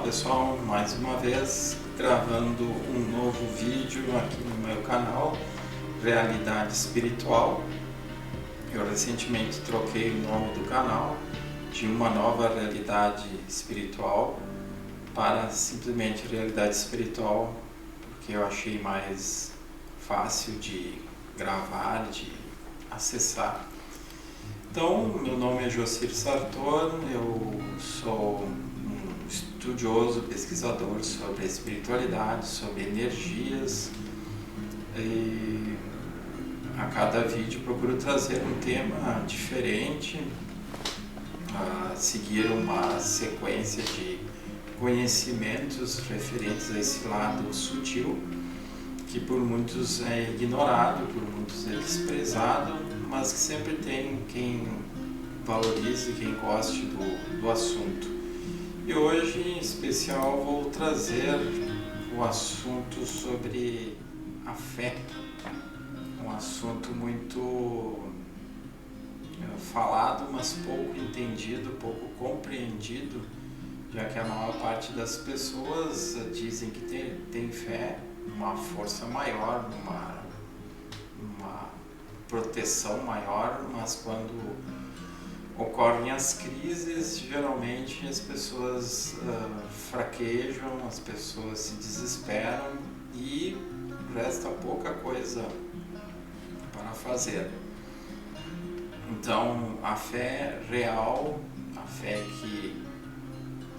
pessoal, mais uma vez gravando um novo vídeo aqui no meu canal Realidade Espiritual. Eu recentemente troquei o nome do canal de Uma Nova Realidade Espiritual para simplesmente Realidade Espiritual, porque eu achei mais fácil de gravar, de acessar. Então, meu nome é Jocir Sartor, eu sou um estudioso, pesquisador sobre espiritualidade, sobre energias, e a cada vídeo procuro trazer um tema diferente, seguir uma sequência de conhecimentos referentes a esse lado sutil, que por muitos é ignorado, por muitos é desprezado, mas que sempre tem quem valorize, quem goste do assunto. E hoje, em especial, vou trazer o assunto sobre a fé, um assunto muito falado, mas pouco entendido, pouco compreendido, já que a maior parte das pessoas dizem que tem fé numa força maior, numa proteção maior, mas quando ocorrem as crises, geralmente as pessoas fraquejam, as pessoas se desesperam e resta pouca coisa para fazer. Então, a fé real, a fé que,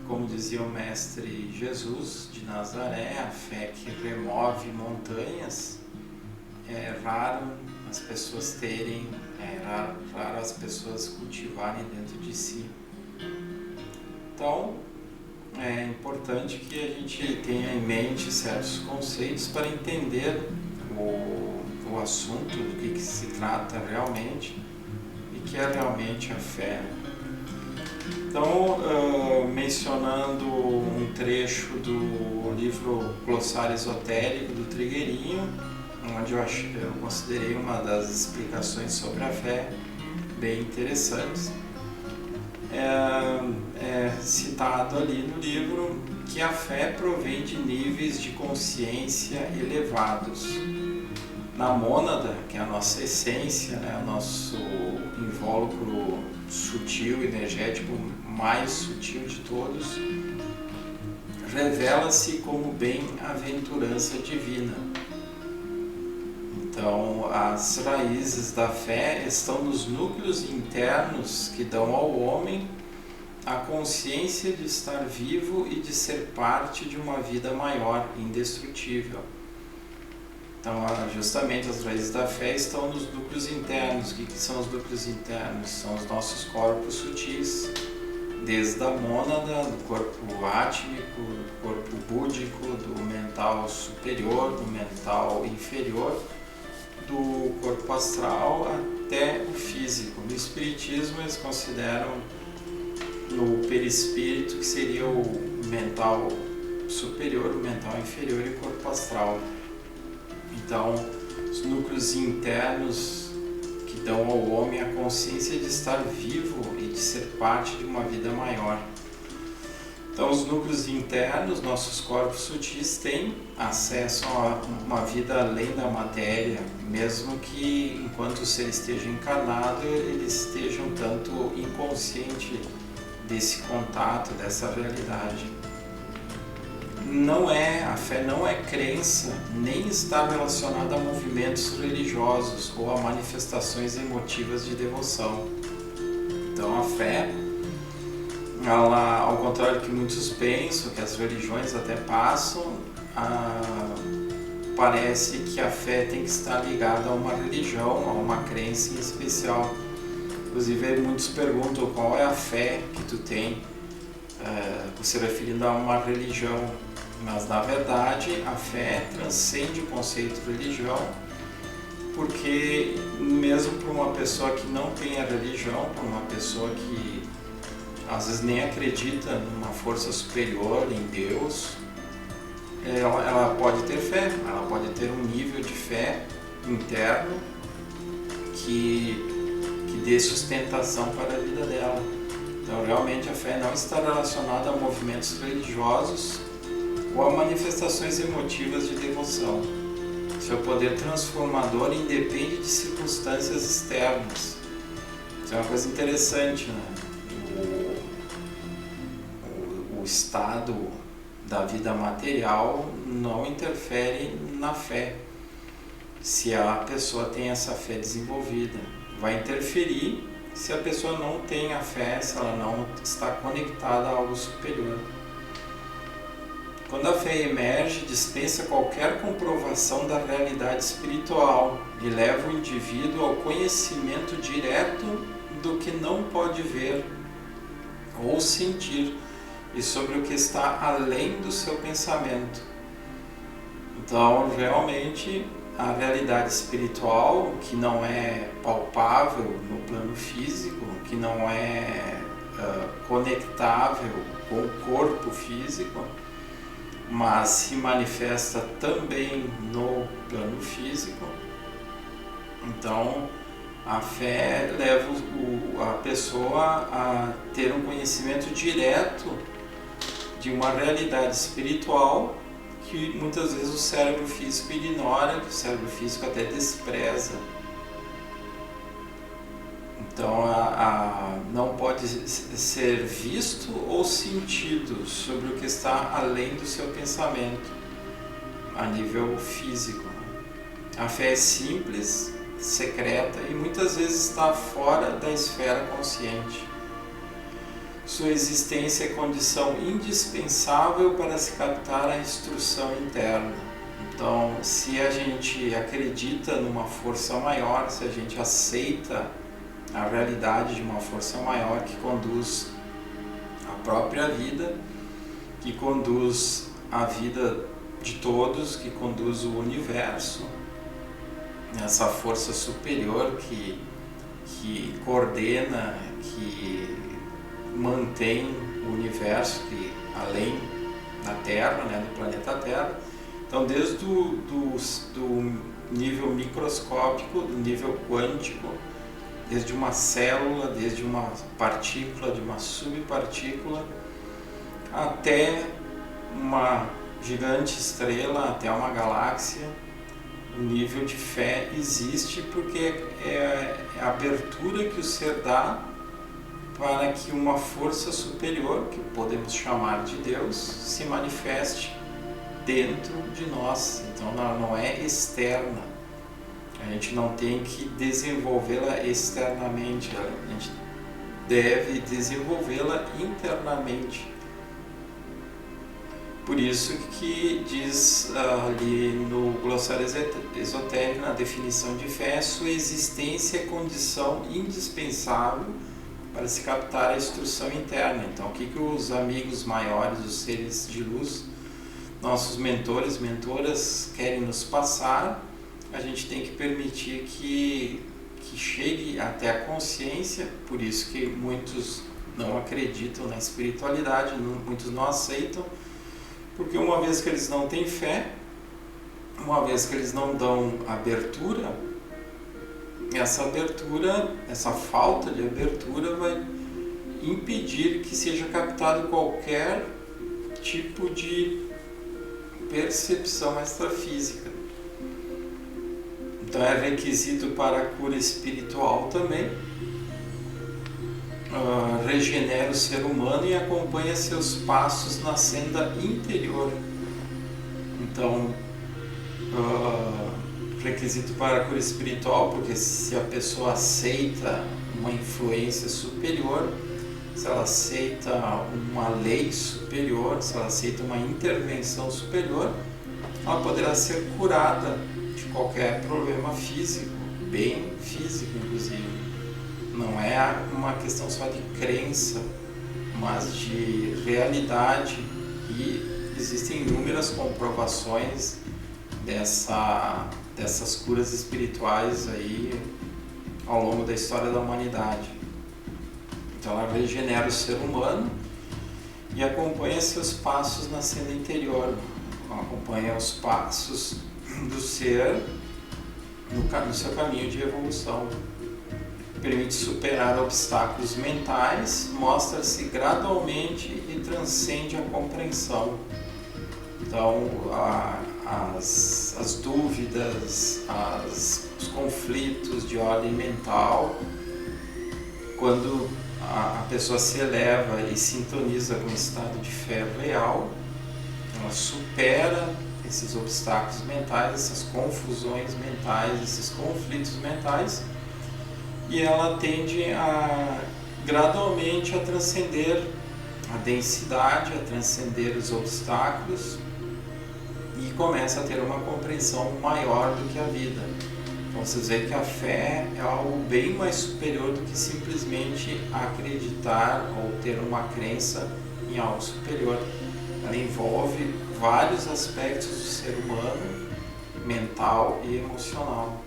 como dizia o Mestre Jesus de Nazaré, a fé que remove montanhas, é raro as pessoas terem, é raro as pessoas cultivarem dentro de si. Então, é importante que a gente tenha em mente certos conceitos para entender o assunto, do que se trata realmente e que é realmente a fé. Então, mencionando um trecho do livro Glossário Esotérico do Trigueirinho, onde eu considerei uma das explicações sobre a fé bem interessantes, é citado ali no livro que a fé provém de níveis de consciência elevados. Na mônada, que é a nossa essência, né, o nosso invólucro sutil, energético mais sutil de todos, revela-se como bem-aventurança divina. Então, as raízes da fé estão nos núcleos internos que dão ao homem a consciência de estar vivo e de ser parte de uma vida maior, indestrutível. Então, justamente as raízes da fé estão nos núcleos internos. O que são os núcleos internos? São os nossos corpos sutis, desde a mônada, do corpo átmico, do corpo búdico, do mental superior, do mental inferior, do corpo astral até o físico. No espiritismo eles consideram no perispírito, que seria o mental superior, o mental inferior e o corpo astral. Então, os núcleos internos que dão ao homem a consciência de estar vivo e de ser parte de uma vida maior. Então, os núcleos internos, nossos corpos sutis, têm acesso a uma vida além da matéria, mesmo que enquanto o ser esteja encarnado, ele esteja um tanto inconsciente desse contato, dessa realidade. A fé não é crença, nem está relacionada a movimentos religiosos ou a manifestações emotivas de devoção. Então, a fé, ela, ao contrário do que muitos pensam, que as religiões até passam, parece que a fé tem que estar ligada a uma religião, a uma crença em especial. Inclusive, muitos perguntam qual é a fé que tu tem, se referindo a uma religião. Mas, na verdade, a fé transcende o conceito de religião, porque mesmo para uma pessoa que não tem a religião, para uma pessoa que às vezes nem acredita numa força superior, em Deus, ela pode ter fé, ela pode ter um nível de fé interno que dê sustentação para a vida dela. Então, realmente, a fé não está relacionada a movimentos religiosos ou a manifestações emotivas de devoção. Seu poder transformador independe de circunstâncias externas. Isso é uma coisa interessante, né? O estado da vida material não interfere na fé. Se a pessoa tem essa fé desenvolvida, vai interferir se a pessoa não tem a fé, se ela não está conectada a algo superior. Quando a fé emerge, dispensa qualquer comprovação da realidade espiritual e leva o indivíduo ao conhecimento direto do que não pode ver ou sentir e sobre o que está além do seu pensamento. Então, realmente, a realidade espiritual, que não é palpável no plano físico, que não é conectável com o corpo físico, mas se manifesta também no plano físico. Então, a fé leva a pessoa a ter um conhecimento direto de uma realidade espiritual que muitas vezes o cérebro físico ignora, que o cérebro físico até despreza. Então, não pode ser visto ou sentido sobre o que está além do seu pensamento, a nível físico. A fé é simples, secreta e muitas vezes está fora da esfera consciente. Sua existência é condição indispensável para se captar a instrução interna. Então, se a gente acredita numa força maior, se a gente aceita a realidade de uma força maior que conduz a própria vida, que conduz a vida de todos, que conduz o universo, essa força superior que coordena, que mantém o universo, que além da Terra, né, do planeta Terra. Então, desde do nível microscópico, do nível quântico, desde uma célula, desde uma partícula, de uma subpartícula, até uma gigante estrela, até uma galáxia, o nível de fé existe porque é a abertura que o ser dá para que uma força superior, que podemos chamar de Deus, se manifeste dentro de nós. Então não é externa. A gente não tem que desenvolvê-la externamente, a gente deve desenvolvê-la internamente. Por isso que diz ali no glossário esotérico, na definição de fé, sua existência é condição indispensável para se captar a instrução interna. Então, o que os amigos maiores, os seres de luz, nossos mentores, mentoras querem nos passar, a gente tem que permitir que chegue até a consciência. Por isso que muitos não acreditam na espiritualidade, muitos não aceitam, porque uma vez que eles não têm fé, uma vez que eles não dão abertura, essa falta de abertura vai impedir que seja captado qualquer tipo de percepção extrafísica. Então é requisito para a cura espiritual também. Regenera o ser humano e acompanha seus passos na senda interior. Então, requisito para a cura espiritual, porque se a pessoa aceita uma influência superior, se ela aceita uma lei superior, se ela aceita uma intervenção superior, ela poderá ser curada de qualquer problema físico, bem físico inclusive. Não é uma questão só de crença, mas de realidade, e existem inúmeras comprovações dessas curas espirituais aí ao longo da história da humanidade. Então ela regenera o ser humano e acompanha seus passos na senda interior, acompanha os passos do ser no seu caminho de evolução. permite superar obstáculos mentais, mostra-se gradualmente e transcende a compreensão. Então, as dúvidas, os conflitos de ordem mental, quando a pessoa se eleva e sintoniza com o estado de fé real, ela supera esses obstáculos mentais, essas confusões mentais, esses conflitos mentais, e ela tende gradualmente a transcender a densidade, a transcender os obstáculos e começa a ter uma compreensão maior do que a vida. Então vocês veem que a fé é algo bem mais superior do que simplesmente acreditar ou ter uma crença em algo superior. Ela envolve vários aspectos do ser humano, mental e emocional.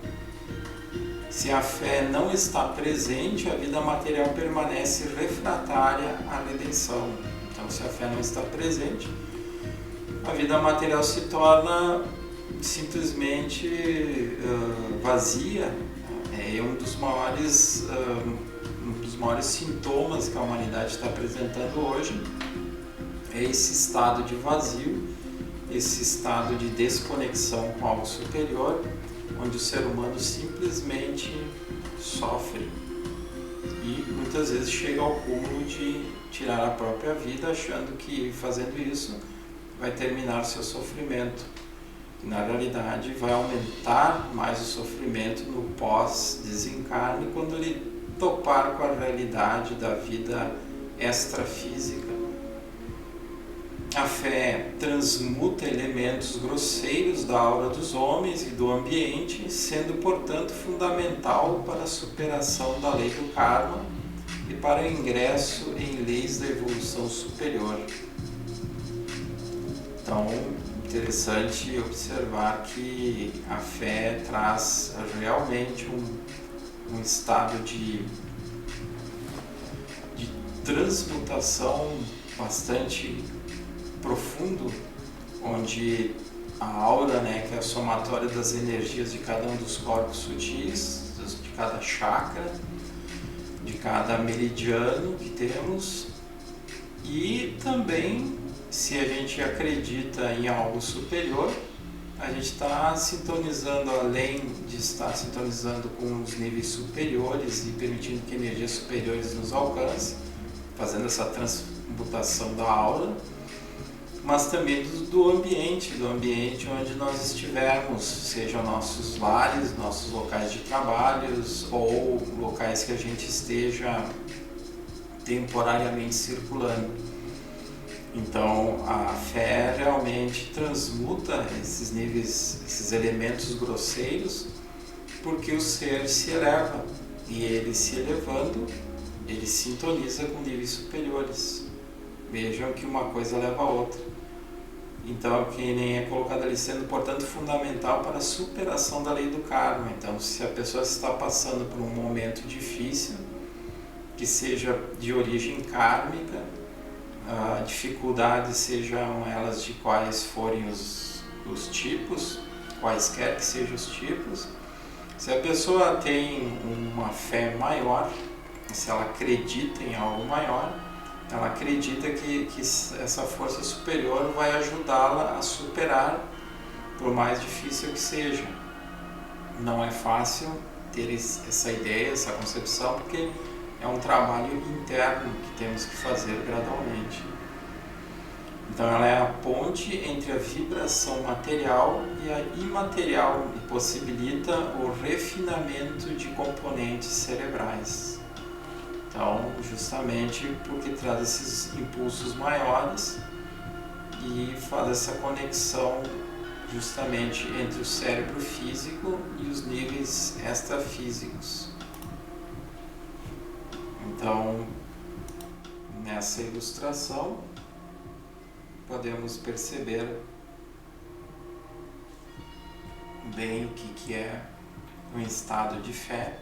Se a fé não está presente, a vida material permanece refratária à redenção. Então, se a fé não está presente, a vida material se torna simplesmente vazia. É um dos maiores sintomas que a humanidade está apresentando hoje. É esse estado de vazio, esse estado de desconexão com algo superior, onde o ser humano simplesmente sofre e muitas vezes chega ao cúmulo de tirar a própria vida, achando que fazendo isso vai terminar seu sofrimento. E, na realidade, vai aumentar mais o sofrimento no pós-desencarne, quando ele topar com a realidade da vida extrafísica. A fé transmuta elementos grosseiros da aura dos homens e do ambiente, sendo, portanto, fundamental para a superação da lei do karma e para o ingresso em leis da evolução superior. Então, interessante observar que a fé traz realmente um estado de transmutação bastante profundo, onde a aura, que é a somatória das energias de cada um dos corpos sutis, de cada chakra, de cada meridiano que temos, e também, se a gente acredita em algo superior, a gente está sintonizando, além de estar sintonizando com os níveis superiores e permitindo que energias superiores nos alcancem, fazendo essa transmutação da aura, mas também do ambiente onde nós estivermos, sejam nossos lares, nossos locais de trabalhos ou locais que a gente esteja temporariamente circulando. Então a fé realmente transmuta esses níveis, esses elementos grosseiros, porque o ser se eleva, e ele se elevando, ele sintoniza com níveis superiores. Vejam que uma coisa leva a outra. Então, que nem é colocado ali, sendo, portanto, fundamental para a superação da lei do karma. Então, se a pessoa está passando por um momento difícil, que seja de origem kármica, dificuldades, sejam elas de quais forem os tipos, quaisquer que sejam os tipos, se a pessoa tem uma fé maior, se ela acredita em algo maior, ela acredita que essa força superior vai ajudá-la a superar, por mais difícil que seja. Não é fácil ter essa ideia, essa concepção, porque é um trabalho interno que temos que fazer gradualmente. Então ela é a ponte entre a vibração material e a imaterial e possibilita o refinamento de componentes cerebrais. Então, justamente porque traz esses impulsos maiores e faz essa conexão justamente entre o cérebro físico e os níveis extrafísicos. Então, nessa ilustração, podemos perceber bem o que é um estado de fé,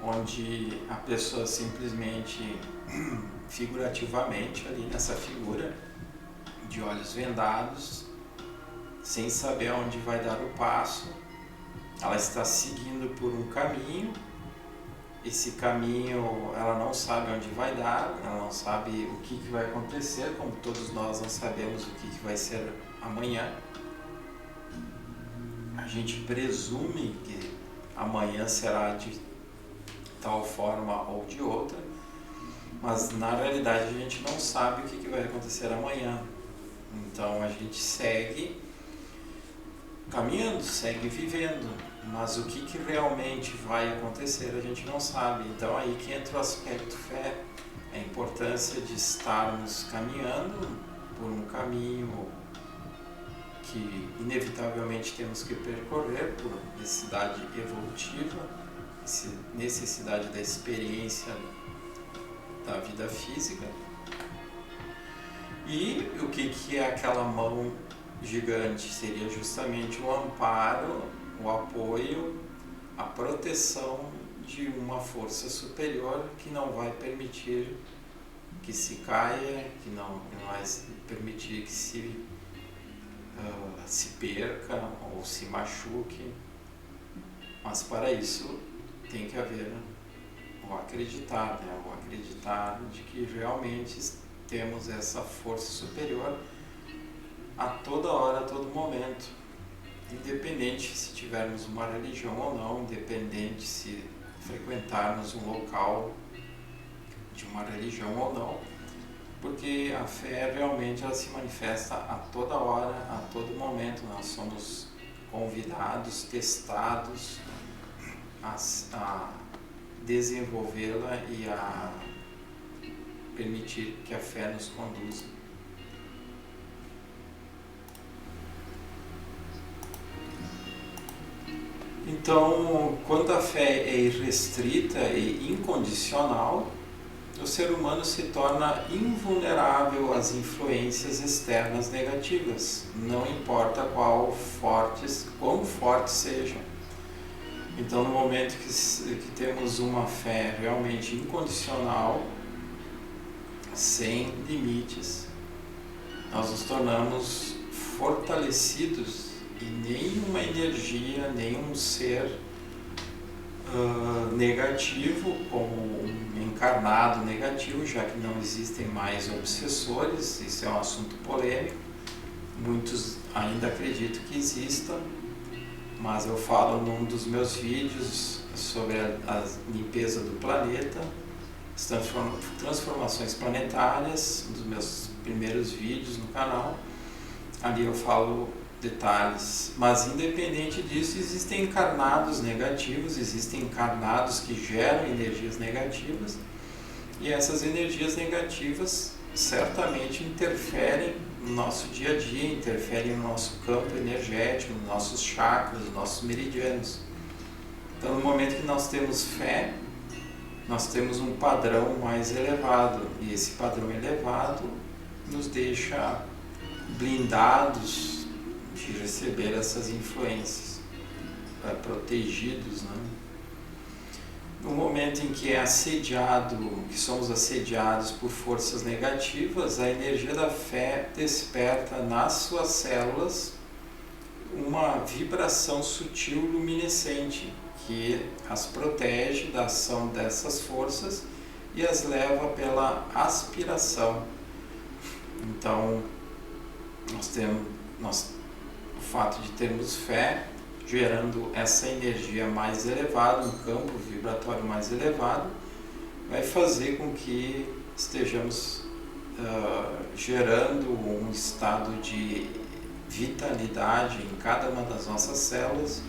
onde a pessoa simplesmente, figurativamente, ali nessa figura, de olhos vendados, sem saber aonde vai dar o passo, ela está seguindo por um caminho esse caminho ela não sabe onde vai dar, ela não sabe o que vai acontecer, como todos nós não sabemos o que vai ser amanhã. A gente presume que amanhã será de tal forma ou de outra, mas na realidade a gente não sabe o que vai acontecer amanhã. Então a gente segue caminhando, segue vivendo, mas o que realmente vai acontecer a gente não sabe. Então aí que entra o aspecto fé, a importância de estarmos caminhando por um caminho que inevitavelmente temos que percorrer por necessidade evolutiva, necessidade da experiência da vida física. E o que é aquela mão gigante? Seria justamente o amparo, o apoio, a proteção de uma força superior que não vai permitir que se caia, que não vai permitir que se perca ou se machuque. Mas para isso tem que haver o acreditar, o acreditar de que realmente temos essa força superior a toda hora, a todo momento, independente se tivermos uma religião ou não, independente se frequentarmos um local de uma religião ou não, porque a fé realmente ela se manifesta a toda hora, a todo momento. Nós somos convidados, testados a desenvolvê-la e a permitir que a fé nos conduza. Então, quando a fé é irrestrita e incondicional, o ser humano se torna invulnerável às influências externas negativas, não importa quão fortes sejam. Então, no momento que temos uma fé realmente incondicional, sem limites, nós nos tornamos fortalecidos e nenhuma energia, nenhum ser negativo, como um encarnado negativo, já que não existem mais obsessores, isso é um assunto polêmico, muitos ainda acreditam que exista, mas eu falo num dos meus vídeos sobre a limpeza do planeta, as transformações planetárias, um dos meus primeiros vídeos no canal. Ali eu falo detalhes, mas independente disso, existem encarnados negativos, existem encarnados que geram energias negativas, e essas energias negativas certamente interferem no nosso dia a dia, interferem no nosso campo energético, nos nossos chakras, nos nossos meridianos. Então, no momento que nós temos fé, nós temos um padrão mais elevado, e esse padrão elevado nos deixa blindados de receber essas influências, protegidos, né? No momento em que que somos assediados por forças negativas, a energia da fé desperta nas suas células uma vibração sutil luminescente que as protege da ação dessas forças e as leva pela aspiração. Então, o fato de termos fé, gerando essa energia mais elevada, um campo vibratório mais elevado, vai fazer com que estejamos gerando um estado de vitalidade em cada uma das nossas células.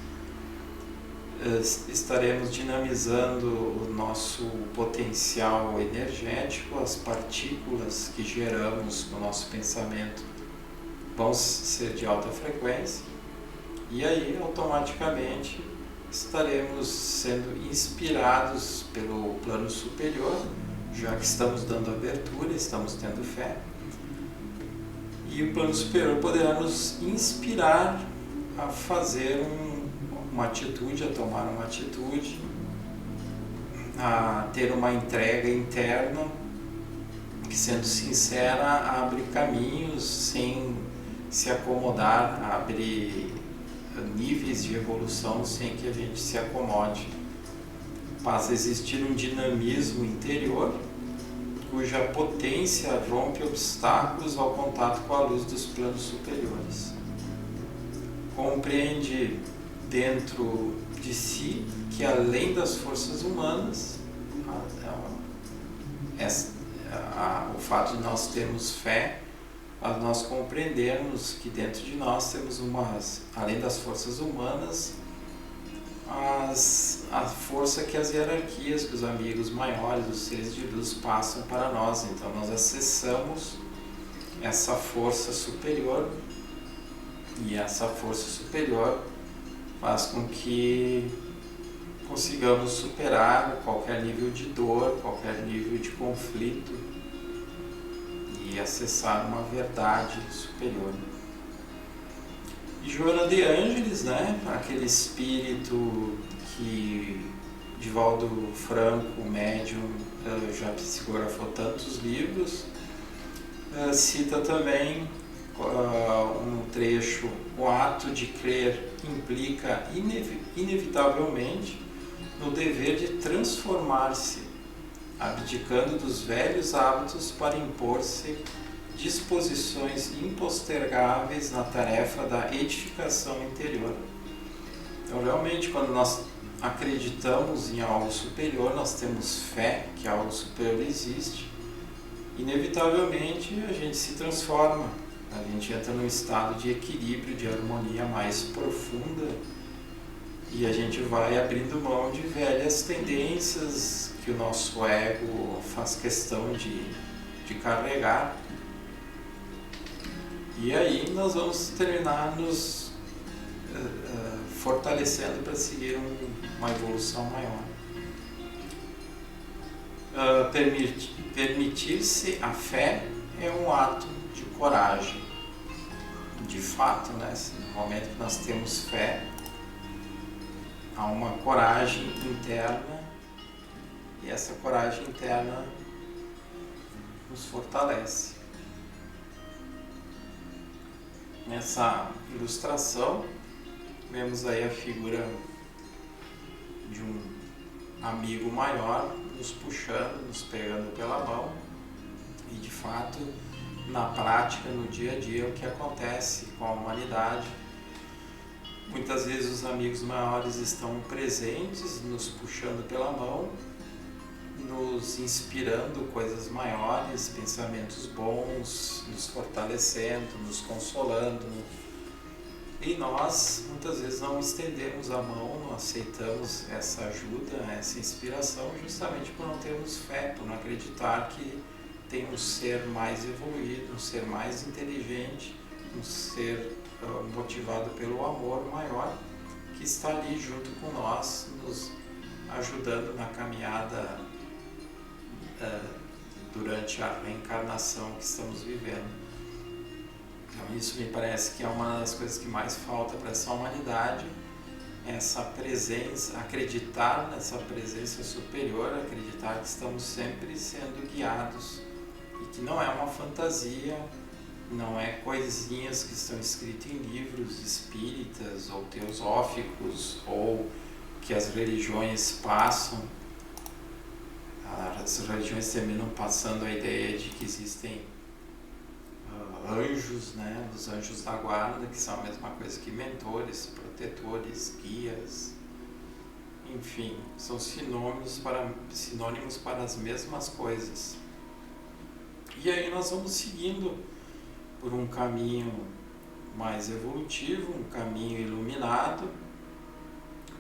Estaremos dinamizando o nosso potencial energético, as partículas que geramos com o nosso pensamento vão ser de alta frequência, e aí automaticamente estaremos sendo inspirados pelo plano superior, já que estamos dando abertura, estamos tendo fé, e o plano superior poderá nos inspirar a fazer uma atitude, a tomar uma atitude, a ter uma entrega interna que, sendo sincera, abre caminhos sem se acomodar, abre níveis de evolução sem que a gente se acomode. passa a existir um dinamismo interior cuja potência rompe obstáculos ao contato com a luz dos planos superiores. Compreende dentro de si que, além das forças humanas, o fato de nós termos fé, nós compreendermos que dentro de nós temos além das forças humanas, a força que as hierarquias, que os amigos maiores, os seres de luz passam para nós. Então nós acessamos essa força superior, e essa força superior faz com que consigamos superar qualquer nível de dor, qualquer nível de conflito e acessar uma verdade superior. E Joana de Ângeles, né, aquele espírito que Divaldo Franco, médium, já psicografou tantos livros, cita também um trecho: o ato de crer implica inevitavelmente no dever de transformar-se, abdicando dos velhos hábitos para impor-se disposições impostergáveis na tarefa da edificação interior. Então, realmente, quando nós acreditamos em algo superior, nós temos fé que algo superior existe, inevitavelmente a gente se transforma, a gente entra num estado de equilíbrio, de harmonia mais profunda, e a gente vai abrindo mão de velhas tendências que o nosso ego faz questão de carregar. E aí nós vamos terminar nos fortalecendo para seguir uma evolução maior. Permitir-se a fé é um ato de coragem. De fato, né? No momento que nós temos fé, há uma coragem interna, e essa coragem interna nos fortalece. Nessa ilustração, vemos aí a figura de um amigo maior nos puxando, nos pegando pela mão, e de fato, na prática, no dia a dia, o que acontece com a humanidade. Muitas vezes os amigos maiores estão presentes, nos puxando pela mão, nos inspirando coisas maiores, pensamentos bons, nos fortalecendo, nos consolando. E nós, muitas vezes, não estendemos a mão, não aceitamos essa ajuda, essa inspiração, justamente por não termos fé, por não acreditar que tem um ser mais evoluído, um ser mais inteligente, um ser motivado pelo amor maior, que está ali junto com nós, nos ajudando na caminhada durante a reencarnação que estamos vivendo. Então isso me parece que é uma das coisas que mais falta para essa humanidade, essa presença, acreditar nessa presença superior, acreditar que estamos sempre sendo guiados e que não é uma fantasia, não é coisinhas que estão escritas em livros espíritas ou teosóficos ou que as religiões passam. As religiões terminam passando a ideia de que existem anjos, né? Os anjos da guarda, que são a mesma coisa que mentores, protetores, guias, enfim, são sinônimos para as mesmas coisas. E aí nós vamos seguindo por um caminho mais evolutivo, um caminho iluminado,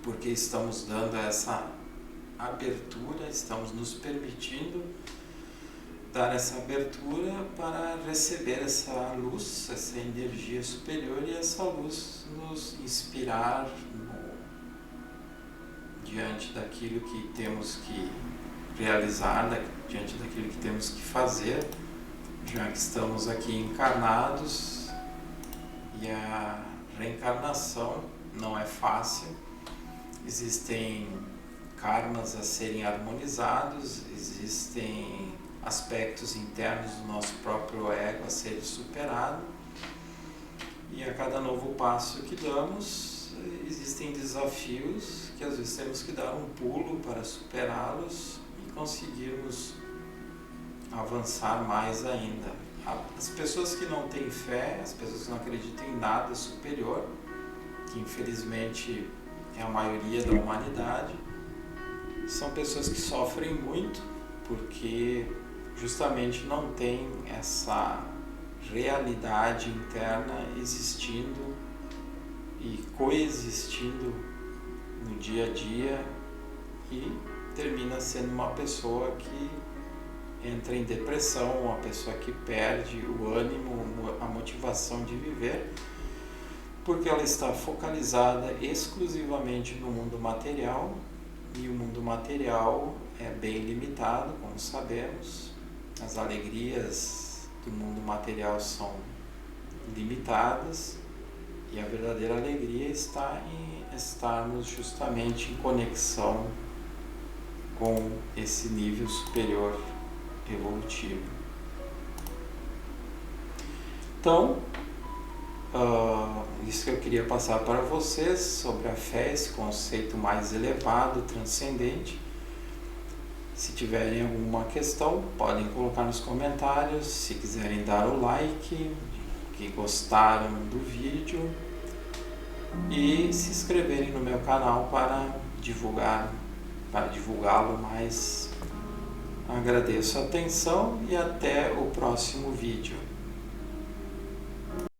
porque estamos dando essa abertura, estamos nos permitindo dar essa abertura para receber essa luz, essa energia superior, e essa luz nos inspirar diante daquilo que temos que realizar, diante daquilo que temos que fazer, já que estamos aqui encarnados. E a reencarnação não é fácil, existem karmas a serem harmonizados, existem aspectos internos do nosso próprio ego a serem superados, e a cada novo passo que damos, existem desafios que às vezes temos que dar um pulo para superá-los e conseguirmos avançar mais ainda. As pessoas que não têm fé, as pessoas que não acreditam em nada superior, que infelizmente é a maioria da humanidade, são pessoas que sofrem muito porque justamente não tem essa realidade interna existindo e coexistindo no dia a dia, e termina sendo uma pessoa que entra em depressão, uma pessoa que perde o ânimo, a motivação de viver, porque ela está focalizada exclusivamente no mundo material, e o mundo material é bem limitado, como sabemos. As alegrias do mundo material são limitadas, e a verdadeira alegria está em estarmos justamente em conexão com esse nível superior evolutivo. Então, isso que eu queria passar para vocês sobre a fé, esse conceito mais elevado, transcendente. Se tiverem alguma questão, podem colocar nos comentários. Se quiserem dar o like, que gostaram do vídeo, e se inscreverem no meu canal para divulgá-lo mais. Agradeço a atenção e até o próximo vídeo.